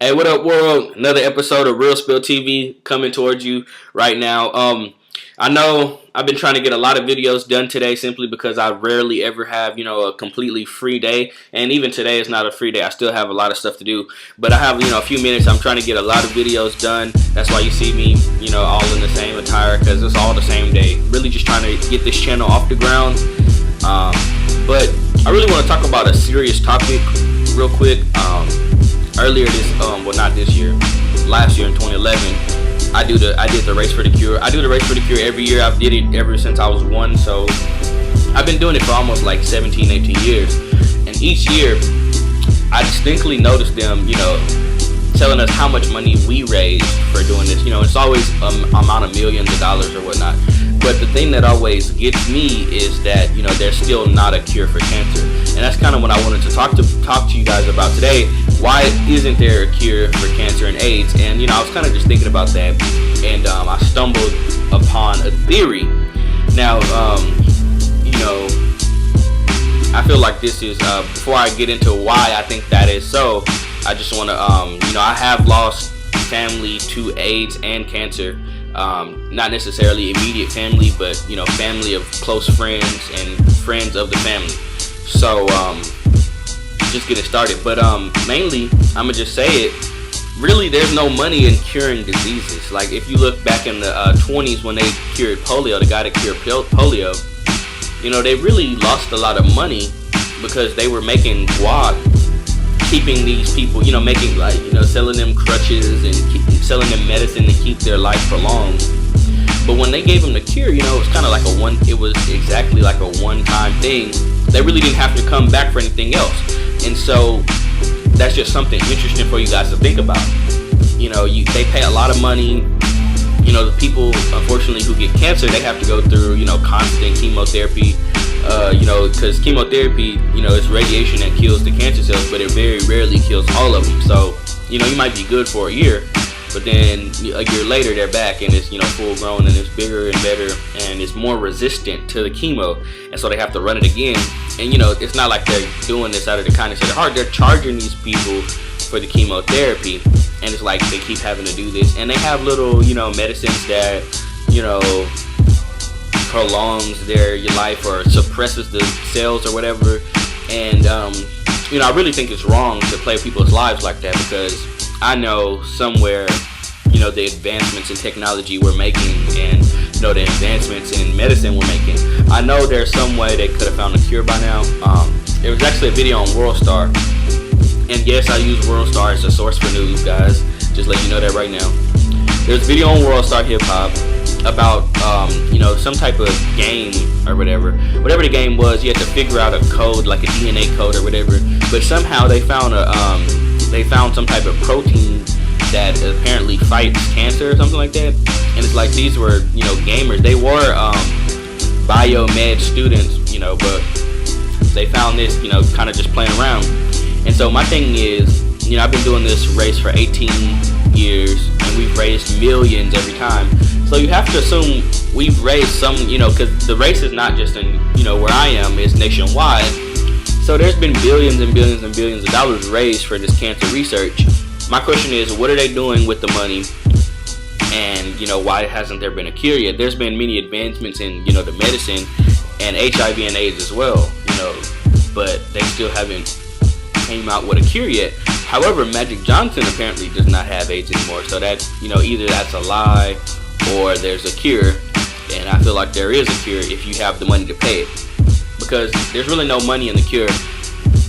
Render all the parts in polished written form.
Hey, what up, world? Another episode of Real Spill TV coming towards you right now. I know I've been trying to get a lot of videos done today simply because I rarely ever have, a completely free day. And even today is not a free day. I still have a lot of stuff to do. But I have, a few minutes. I'm trying to get a lot of videos done. That's why you see me, all in the same attire, because it's all the same day. Really just trying to get this channel off the ground. But I really want to talk about a serious topic real quick. Earlier not this year, last year in 2011, I did the Race for the Cure. I do the Race for the Cure every year. I've did it ever since I was 1, so I've been doing it for almost like 17, 18 years. And each year, I distinctly noticed them, telling us how much money we raised for doing this. It's always amount of millions of dollars or whatnot. But the thing that always gets me is that, there's still not a cure for cancer. And that's kind of what I wanted to talk to you guys about today. Why isn't there a cure for cancer and AIDS? And, I was kind of just thinking about that. And I stumbled upon a theory. Now, I feel like this is, before I get into why I think that is so, I just want to, I have lost family to AIDS and cancer. Not necessarily immediate family, but family of close friends and friends of the family. So just getting started, but mainly I'ma just say it, really there's no money in curing diseases. Like if you look back in the 20s when they cured polio, the guy that cured polio, they really lost a lot of money because they were making guac, keeping these people, making selling them crutches and selling them medicine to keep their life prolonged. But when they gave them the cure, it was kind of like it was exactly like a one-time thing. They really didn't have to come back for anything else. And so that's just something interesting for you guys to think about. They pay a lot of money. The people, unfortunately, who get cancer, they have to go through, constant chemotherapy. Because chemotherapy, it's radiation that kills the cancer cells, but it very rarely kills all of them. So, you might be good for a year, but then a year later they're back and it's, full grown and it's bigger and better and it's more resistant to the chemo. And so they have to run it again. And, it's not like they're doing this out of the kindness of their heart. They're charging these people for the chemotherapy. And it's like they keep having to do this. And they have little, medicines that, prolongs their life or suppresses the cells or whatever. And I really think it's wrong to play people's lives like that, because I know somewhere the advancements in technology we're making and the advancements in medicine we're making, I know there's some way they could have found a cure by now. There was actually a video on WorldStar, and yes, I use WorldStar as a source for news, guys, just let you know that right now. There's a video on WorldStar Hip Hop about some type of game or whatever the game was. You had to figure out a code, like a DNA code or whatever, but somehow they found some type of protein that apparently fights cancer or something like that. And it's like these were gamers. They were biomed students, but they found this kind of just playing around. And so my thing is, I've been doing this race for 18 years and we've raised millions every time. So you have to assume we've raised some, because the race is not just in, where I am, it's nationwide. So there's been billions and billions and billions of dollars raised for this cancer research. My question is, what are they doing with the money? And, why hasn't there been a cure yet? There's been many advancements in, the medicine and HIV and AIDS as well, but they still haven't came out with a cure yet. However, Magic Johnson apparently does not have AIDS anymore. So that, either that's a lie or there's a cure. And I feel like there is a cure if you have the money to pay it. Because there's really no money in the cure.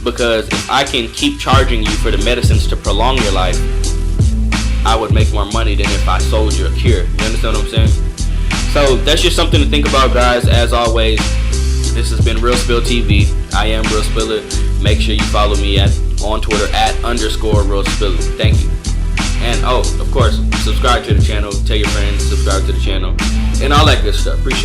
Because if I can keep charging you for the medicines to prolong your life, I would make more money than if I sold you a cure. You understand what I'm saying? So that's just something to think about, guys. As always, this has been Real Spill TV. I am Real Spiller. Make sure you follow me on Twitter @_Real Spiller. Thank you. And of course, subscribe to the channel. Tell your friends, subscribe to the channel, and all that good stuff. Appreciate it.